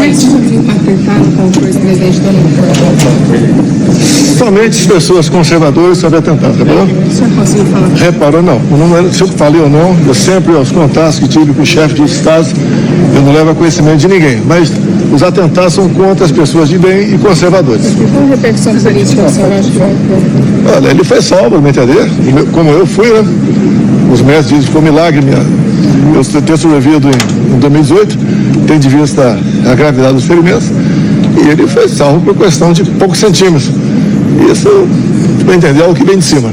Como é que você viu o atentado contra o ex-presidente Donald Trump? Somente as pessoas conservadoras sobre atentado, reparou? O senhor conseguiu falar? Reparou, não. Se eu falei ou não, eu sempre, aos contatos que tive com o chefe de Estado, eu não levo a conhecimento de ninguém. Mas os atentados são contra as pessoas de bem e conservadores. E qual a repercussão política o senhor acha que vai ter? Olha, ele foi salvo, me entender? Como eu fui, né? Os médicos dizem que foi um milagre eu ter sobrevivido em 2018, tem de vista a gravidade dos ferimentos, e ele foi salvo por questão de poucos centímetros. Isso, para entender, é o que vem de cima.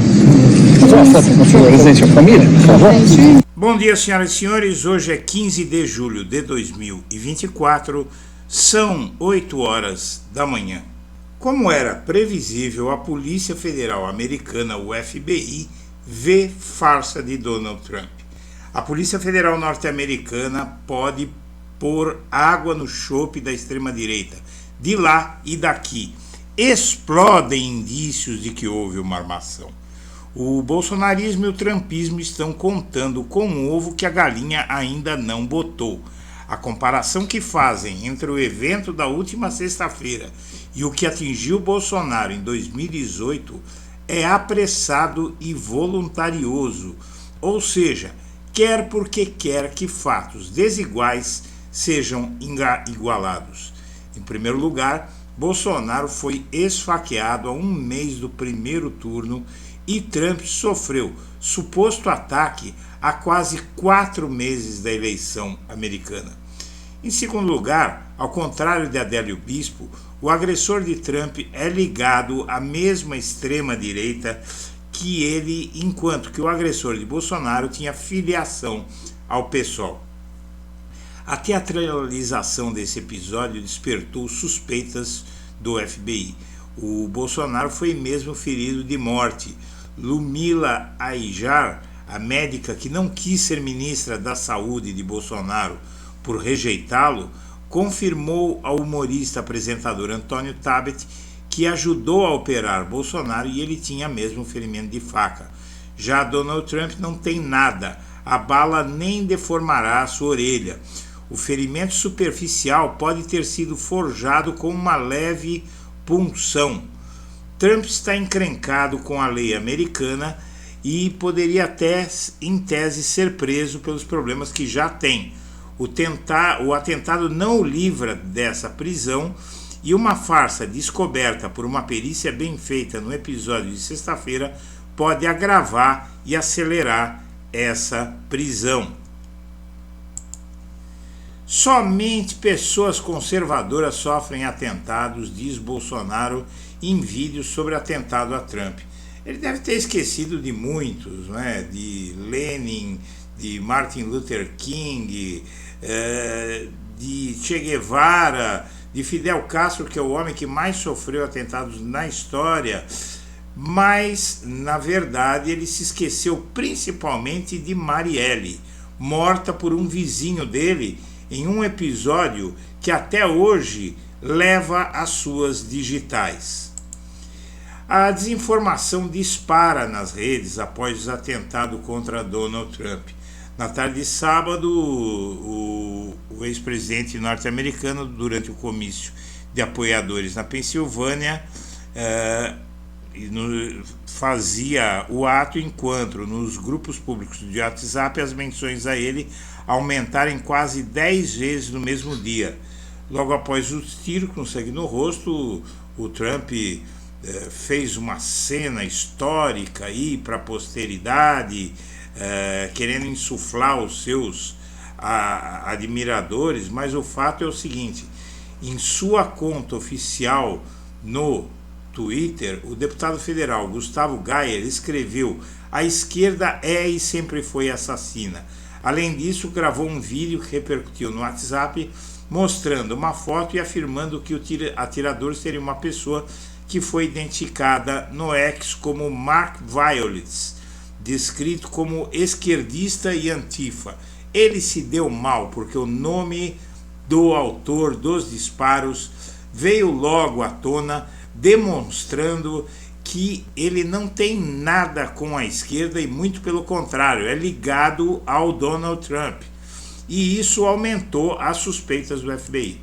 Presidente, a família, por favor. Bom dia, senhoras e senhores. Hoje é 15 de julho de 2024, são 8 horas da manhã. Como era previsível, a Polícia Federal Americana, o FBI, vê farsa de Donald Trump. A Polícia Federal norte-americana pode pôr água no chope da extrema-direita, de lá e daqui. Explodem indícios de que houve uma armação. O bolsonarismo e o trumpismo estão contando com o ovo que a galinha ainda não botou. A comparação que fazem entre o evento da última sexta-feira e o que atingiu Bolsonaro em 2018 é apressado e voluntarioso, ou seja, quer porque quer que fatos desiguais sejam igualados. Em primeiro lugar, Bolsonaro foi esfaqueado a um mês do primeiro turno e Trump sofreu suposto ataque há quase 4 meses da eleição americana. Em segundo lugar, ao contrário de Adélio Bispo, o agressor de Trump é ligado à mesma extrema-direita que ele, enquanto que o agressor de Bolsonaro tinha filiação ao PSOL. A teatralização desse episódio despertou suspeitas do FBI. O Bolsonaro foi mesmo ferido de morte. Lumila Aijjar, a médica que não quis ser ministra da Saúde de Bolsonaro por rejeitá-lo, confirmou ao humorista apresentador Antônio Tabet que ajudou a operar Bolsonaro e ele tinha mesmo ferimento de faca. Já Donald Trump não tem nada, a bala nem deformará a sua orelha. O ferimento superficial pode ter sido forjado com uma leve punção. Trump está encrencado com a lei americana e poderia até, em tese, ser preso pelos problemas que já tem. O atentado não o livra dessa prisão e uma farsa descoberta por uma perícia bem feita no episódio de sexta-feira pode agravar e acelerar essa prisão. Somente pessoas conservadoras sofrem atentados, diz Bolsonaro em vídeos sobre atentado a Trump. Ele deve ter esquecido de muitos, né? De Lenin, de Martin Luther King, de Che Guevara, de Fidel Castro, que é o homem que mais sofreu atentados na história, mas, na verdade, ele se esqueceu principalmente de Marielle, morta por um vizinho dele em um episódio que até hoje leva as suas digitais. A desinformação dispara nas redes após o atentado contra Donald Trump. Na tarde de sábado, o ex-presidente norte-americano, durante o comício de apoiadores na Pensilvânia, fazia o ato enquanto nos grupos públicos de WhatsApp as menções a ele aumentaram quase 10 vezes no mesmo dia. Logo após o tiro com sangue no rosto, o Trump fez uma cena histórica aí para a posteridade, querendo insuflar os seus admiradores, mas o fato é o seguinte: em sua conta oficial no Twitter, o deputado federal Gustavo Gayer escreveu: "A esquerda é e sempre foi assassina". Além disso, gravou um vídeo que repercutiu no WhatsApp, mostrando uma foto e afirmando que o atirador seria uma pessoa que foi identificada no X como Mark Violets, descrito como esquerdista e antifa. Ele se deu mal porque o nome do autor dos disparos veio logo à tona, demonstrando que ele não tem nada com a esquerda e muito pelo contrário, é ligado ao Donald Trump. E isso aumentou as suspeitas do FBI.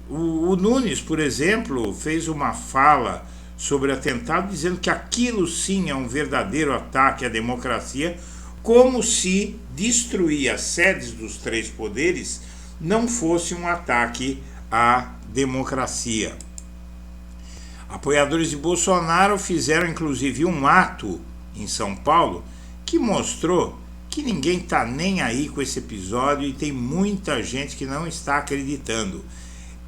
O Nunes, por exemplo, fez uma fala sobre o atentado dizendo que aquilo sim é um verdadeiro ataque à democracia, como se destruir as sedes dos três poderes não fosse um ataque à democracia. Apoiadores de Bolsonaro fizeram inclusive um ato em São Paulo que mostrou que ninguém está nem aí com esse episódio e tem muita gente que não está acreditando.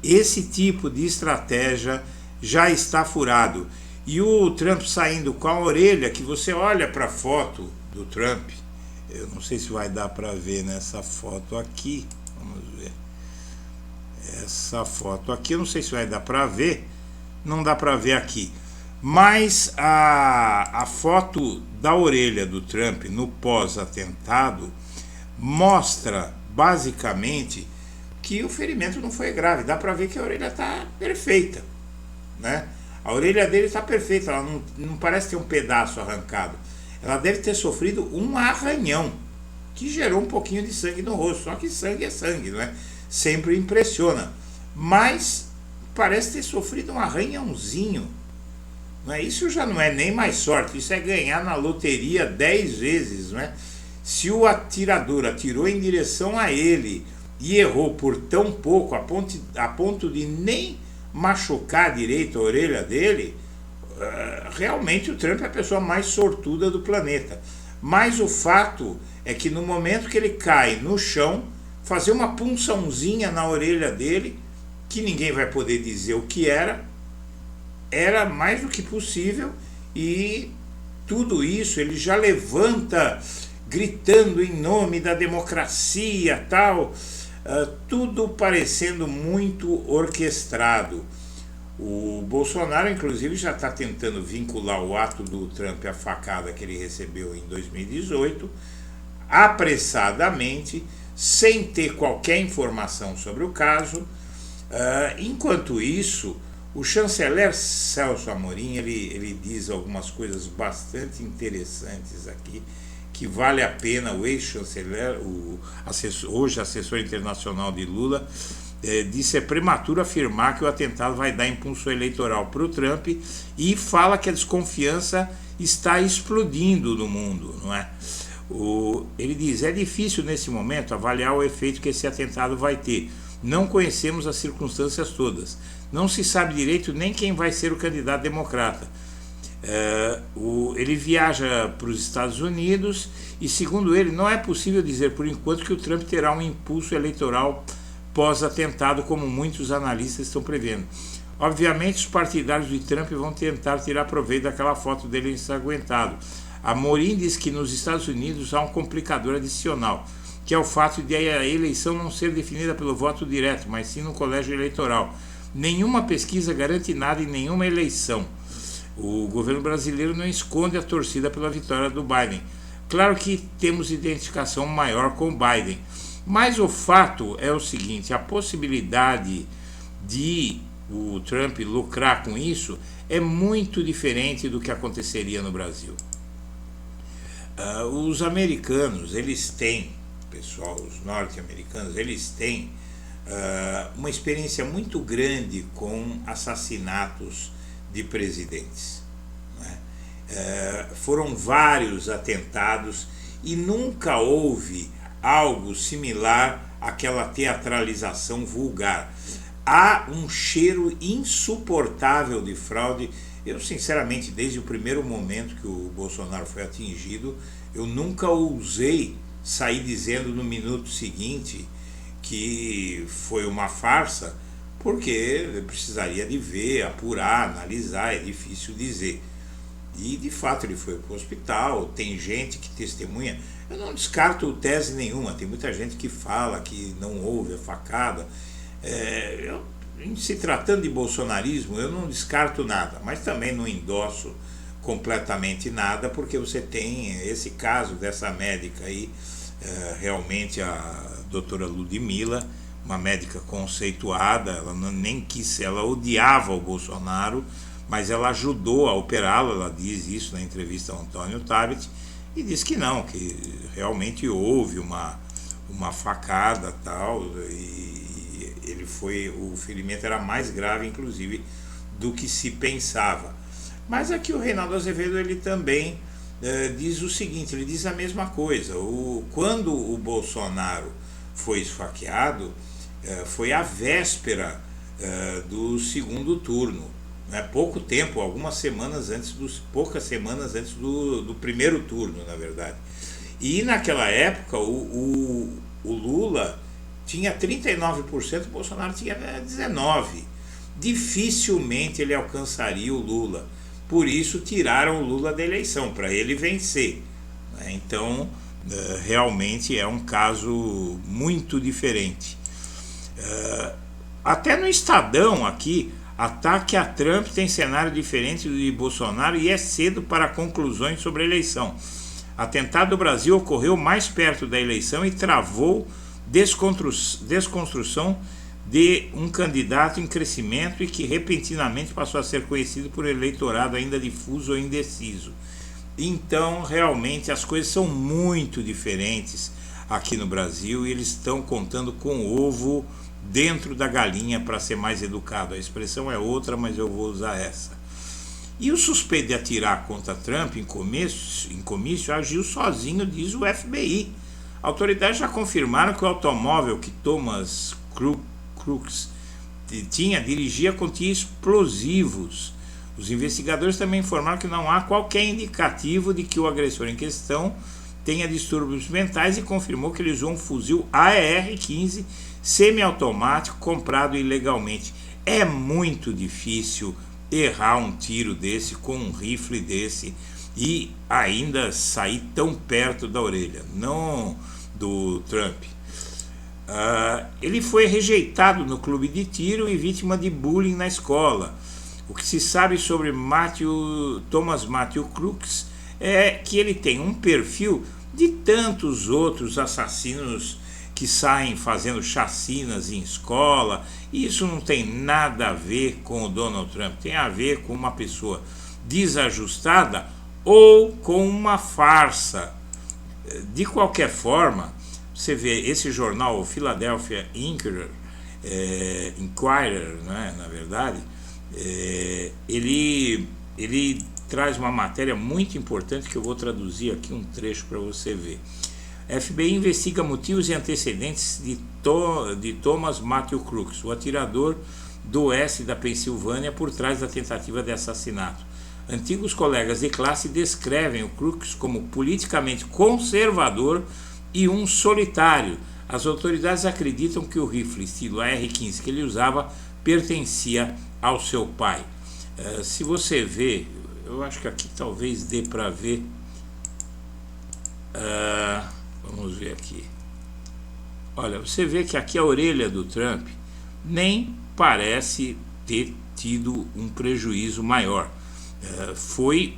Esse tipo de estratégia já está furado. E o Trump saindo com a orelha, que você olha para a foto do Trump, eu não sei se vai dar para ver nessa foto aqui, vamos ver. Essa foto aqui, eu não sei se vai dar para ver, não dá para ver aqui. Mas a foto da orelha do Trump no pós-atentado mostra basicamente que o ferimento não foi grave. Dá para ver que a orelha está perfeita, né? A orelha dele está perfeita, ela não parece ter um pedaço arrancado. Ela deve ter sofrido um arranhão que gerou um pouquinho de sangue no rosto. Só que sangue é sangue, não é? Sempre impressiona. Mas parece ter sofrido um arranhãozinho. Não é? Isso já não é nem mais sorte, isso é ganhar na loteria 10 vezes, não é? Se o atirador atirou em direção a ele e errou por tão pouco, a ponto de nem machucar direito a orelha dele, realmente o Trump é a pessoa mais sortuda do planeta. Mas o fato é que no momento que ele cai no chão, fazer uma punçãozinha na orelha dele, que ninguém vai poder dizer o que era mais do que possível, e tudo isso ele já levanta gritando em nome da democracia, tal, tudo parecendo muito orquestrado. O Bolsonaro, inclusive, já está tentando vincular o ato do Trump à facada que ele recebeu em 2018, apressadamente, sem ter qualquer informação sobre o caso. Enquanto isso, o chanceler Celso Amorim, ele diz algumas coisas bastante interessantes aqui, que vale a pena. O ex-chanceler, hoje assessor internacional de Lula, disse: é prematuro afirmar que o atentado vai dar impulso eleitoral para o Trump, e fala que a desconfiança está explodindo no mundo, não é? Ele diz: é difícil nesse momento avaliar o efeito que esse atentado vai ter. Não conhecemos as circunstâncias todas. Não se sabe direito nem quem vai ser o candidato democrata. Ele viaja para os Estados Unidos e, segundo ele, não é possível dizer por enquanto que o Trump terá um impulso eleitoral pós-atentado, como muitos analistas estão prevendo. Obviamente, os partidários de Trump vão tentar tirar proveito daquela foto dele ensanguentado. Amorim diz que nos Estados Unidos há um complicador adicional, que é o fato de a eleição não ser definida pelo voto direto, mas sim no colégio eleitoral. Nenhuma pesquisa garante nada em nenhuma eleição. O governo brasileiro não esconde a torcida pela vitória do Biden. Claro que temos identificação maior com o Biden, mas o fato é o seguinte: a possibilidade de o Trump lucrar com isso é muito diferente do que aconteceria no Brasil. Os americanos, eles têm, pessoal, os norte-americanos, eles têm uma experiência muito grande com assassinatos de presidentes, né? Foram vários atentados e nunca houve algo similar àquela teatralização vulgar. Há um cheiro insuportável de fraude. Eu, sinceramente, desde o primeiro momento que o Bolsonaro foi atingido, eu nunca ousei sair dizendo no minuto seguinte que foi uma farsa, porque precisaria de ver, apurar, analisar, é difícil dizer. E, de fato, ele foi para o hospital, tem gente que testemunha. Eu não descarto tese nenhuma, tem muita gente que fala que não houve a facada. Em se tratando de bolsonarismo, eu não descarto nada, mas também não endosso completamente nada, porque você tem esse caso dessa médica aí, realmente a doutora Ludmila, uma médica conceituada, ela nem quis, ela odiava o Bolsonaro, mas ela ajudou a operá-lo. Ela diz isso na entrevista ao Antônio Tabet, e diz que não, que realmente houve uma facada tal, o ferimento era mais grave, inclusive, do que se pensava. Mas aqui o Reinaldo Azevedo ele também diz o seguinte, ele diz a mesma coisa. Quando o Bolsonaro foi esfaqueado, foi a véspera do segundo turno, né? Poucos semanas antes do primeiro turno, na verdade. E naquela época o Lula tinha 39%, o Bolsonaro tinha 19%. Dificilmente ele alcançaria o Lula. Por isso tiraram o Lula da eleição, para ele vencer. Então, realmente é um caso muito diferente. Até no Estadão aqui, ataque a Trump tem cenário diferente do de Bolsonaro e é cedo para conclusões sobre a eleição. Atentado do Brasil ocorreu mais perto da eleição e travou desconstrução de um candidato em crescimento e que repentinamente passou a ser conhecido por eleitorado ainda difuso ou indeciso. Então, realmente, as coisas são muito diferentes aqui no Brasil e eles estão contando com o ovo dentro da galinha, para ser mais educado. A expressão é outra, mas eu vou usar essa. E o suspeito de atirar contra Trump em comício agiu sozinho, diz o FBI. Autoridades já confirmaram que o automóvel que Thomas Crooks continha explosivos. Os investigadores também informaram que não há qualquer indicativo de que o agressor em questão tenha distúrbios mentais e confirmou que ele usou um fuzil AR-15 semiautomático comprado ilegalmente. É muito difícil errar um tiro desse com um rifle desse e ainda sair tão perto da orelha, não do Trump. Ele foi rejeitado no clube de tiro e vítima de bullying na escola. O que se sabe sobre Thomas Matthew Crooks é que ele tem um perfil de tantos outros assassinos que saem fazendo chacinas em escola. Isso não tem nada a ver com o Donald Trump, tem a ver com uma pessoa desajustada ou com uma farsa. De qualquer forma, você vê esse jornal, o Philadelphia Inquirer, né, na verdade, ele traz uma matéria muito importante que eu vou traduzir aqui um trecho para você ver. FBI investiga motivos e antecedentes de Thomas Matthew Crooks, o atirador do oeste da Pensilvânia por trás da tentativa de assassinato. Antigos colegas de classe descrevem o Crooks como politicamente conservador e um solitário. As autoridades acreditam que o rifle estilo AR-15 que ele usava pertencia ao seu pai. Se você vê, eu acho que aqui talvez dê para ver. Vamos ver aqui. Olha, você vê que aqui a orelha do Trump nem parece ter tido um prejuízo maior. Foi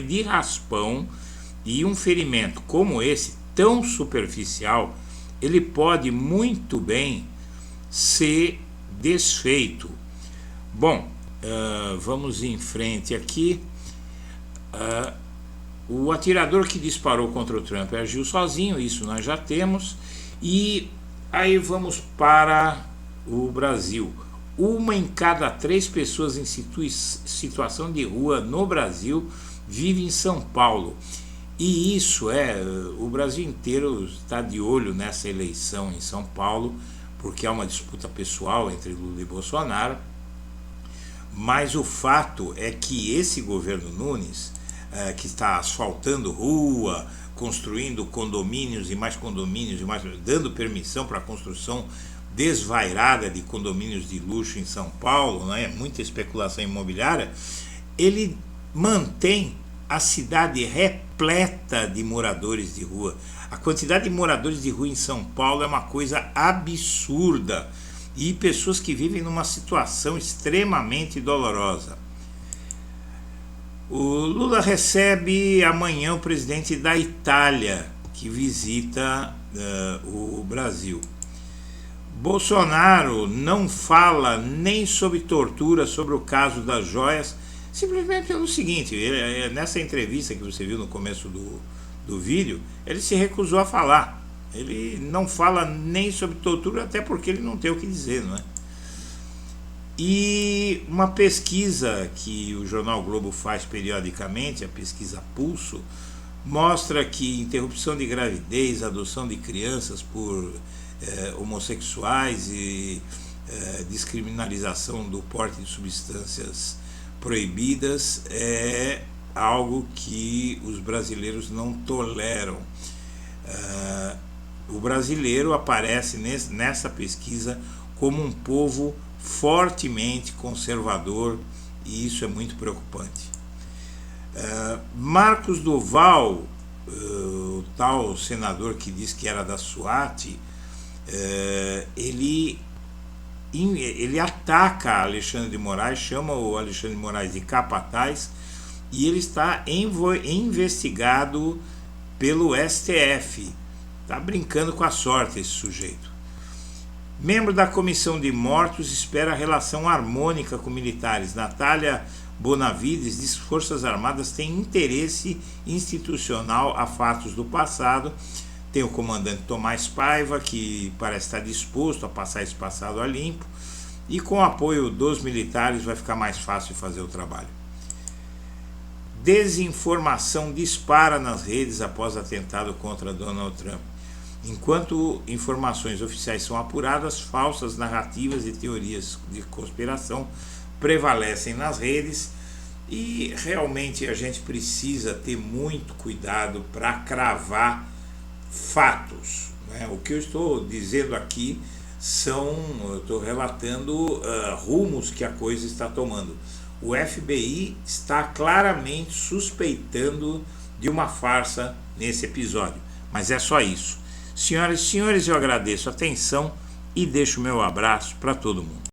de raspão, e um ferimento como esse, tão superficial, ele pode muito bem ser desfeito. Bom, vamos em frente aqui. O atirador que disparou contra o Trump agiu sozinho, isso nós já temos. E aí vamos para o Brasil. 1 em cada 3 pessoas em situação de rua no Brasil vive em São Paulo. E isso o Brasil inteiro está de olho nessa eleição em São Paulo, porque é uma disputa pessoal entre Lula e Bolsonaro. Mas o fato é que esse governo Nunes, que está asfaltando rua, construindo condomínios e mais condomínios, dando permissão para a construção desvairada de condomínios de luxo em São Paulo, né? Muita especulação imobiliária, ele mantém a cidade repleta de moradores de rua. A quantidade de moradores de rua em São Paulo é uma coisa absurda, e pessoas que vivem numa situação extremamente dolorosa. O Lula recebe amanhã o presidente da Itália, que visita o Brasil. Bolsonaro não fala nem sobre tortura, sobre o caso das joias, simplesmente pelo seguinte: nessa entrevista que você viu no começo do vídeo, ele se recusou a falar. Ele não fala nem sobre tortura, até porque ele não tem o que dizer, não é? E uma pesquisa que o Jornal Globo faz periodicamente, a pesquisa Pulso, mostra que interrupção de gravidez, adoção de crianças por homossexuais e descriminalização do porte de substâncias proibidas é algo que os brasileiros não toleram. O brasileiro aparece nessa pesquisa como um povo fortemente conservador, e isso é muito preocupante. Marcos Duval, o tal senador que diz que era da SWAT, ele ataca Alexandre de Moraes, chama o Alexandre de Moraes de capataz, e ele está investigado pelo STF. Está brincando com a sorte esse sujeito. Membro da Comissão de Mortos espera relação harmônica com militares. Natália Bonavides diz que Forças Armadas têm interesse institucional a fatos do passado. Tem o comandante Tomás Paiva, que parece estar disposto a passar esse passado a limpo, e com o apoio dos militares vai ficar mais fácil fazer o trabalho. Desinformação dispara nas redes após atentado contra Donald Trump. Enquanto informações oficiais são apuradas, falsas narrativas e teorias de conspiração prevalecem nas redes, e realmente a gente precisa ter muito cuidado para cravar fatos, né? O que eu estou dizendo aqui eu estou relatando rumos que a coisa está tomando. O FBI está claramente suspeitando de uma farsa nesse episódio, mas é só isso. Senhoras e senhores, eu agradeço a atenção e deixo o meu abraço para todo mundo.